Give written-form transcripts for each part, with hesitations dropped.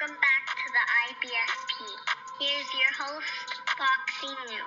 Welcome back to the IBSP. Here's your host, Boxing New.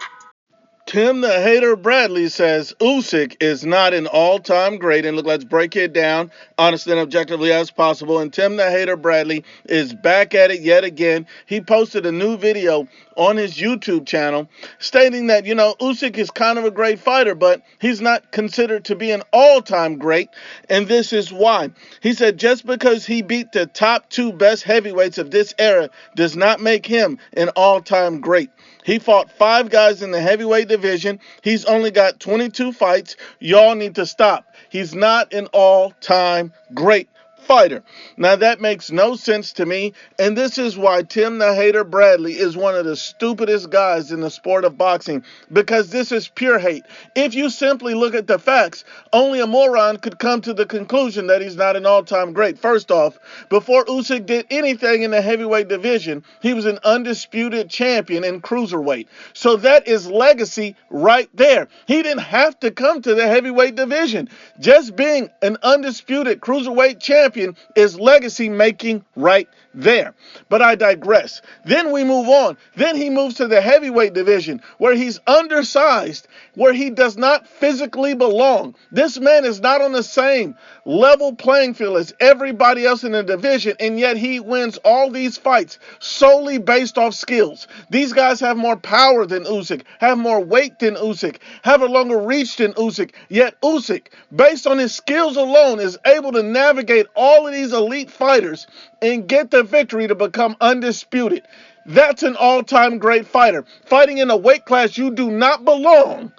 Tim the Hater Bradley says Usyk is not an all-time great. And look, let's break it down honestly and objectively as possible. And Tim the Hater Bradley is back at it yet again. He posted a new video on his YouTube channel stating that, Usyk is kind of a great fighter, but he's not considered to be an all-time great. And this is why. He said just because he beat the top two best heavyweights of this era does not make him an all-time great. He fought 5 guys in the heavyweight division. He's only got 22 fights. Y'all need to stop. He's not an all-time great fighter. Now, that makes no sense to me, and this is why Tim the Hater Bradley is one of the stupidest guys in the sport of boxing, because this is pure hate. If you simply look at the facts, only a moron could come to the conclusion that he's not an all-time great. First off, before Usyk did anything in the heavyweight division, he was an undisputed champion in cruiserweight. So that is legacy right there. He didn't have to come to the heavyweight division. Just being an undisputed cruiserweight champion is legacy making right there. But I digress. Then we move on. Then he moves to the heavyweight division where he's undersized, where he does not physically belong. This man is not on the same level playing field as everybody else in the division, and yet he wins all these fights solely based off skills. These guys have more power than Usyk, have more weight than Usyk, have a longer reach than Usyk, yet Usyk, based on his skills alone, is able to navigate all of these elite fighters and get the victory to become undisputed. That's an all-time great fighter. Fighting in a weight class you do not belong,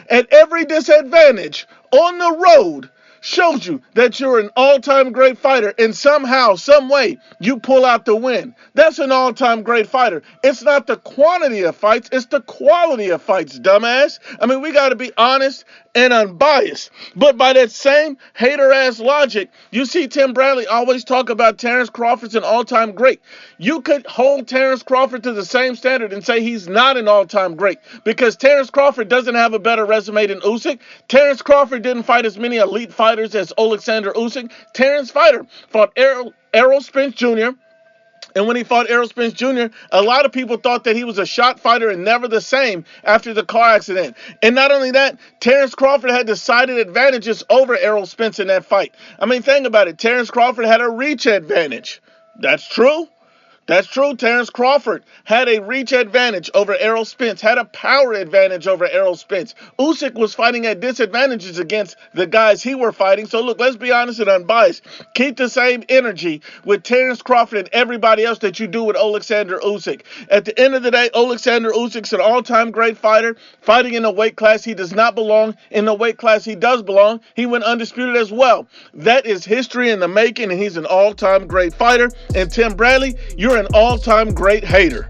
at every disadvantage, on the road, shows you that you're an all-time great fighter, and somehow, some way, you pull out the win. That's an all-time great fighter. It's not the quantity of fights, it's the quality of fights, dumbass. I mean, we got to be honest and unbiased. But by that same hater-ass logic, you see Tim Bradley always talk about Terrence Crawford's an all-time great. You could hold Terrence Crawford to the same standard and say he's not an all-time great, because Terrence Crawford doesn't have a better resume than Usyk. Terrence Crawford didn't fight as many elite fighters as Alexander Usyk. Terrence fought Errol Spence Jr., and when he fought Errol Spence Jr., a lot of people thought that he was a shot fighter and never the same after the car accident. And not only that, Terrence Crawford had decided advantages over Errol Spence in that fight. I mean, think about it. Terrence Crawford had a reach advantage. That's true. That's true. Terrence Crawford had a reach advantage over Errol Spence, had a power advantage over Errol Spence. Usyk was fighting at disadvantages against the guys he were fighting. So look, let's be honest and unbiased. Keep the same energy with Terrence Crawford and everybody else that you do with Alexander Usyk. At the end of the day, Alexander Usyk's an all-time great fighter, fighting in a weight class he does not belong. In the weight class he does belong, he went undisputed as well. That is history in the making, and he's an all-time great fighter. And Tim Bradley, you're an all-time great hater.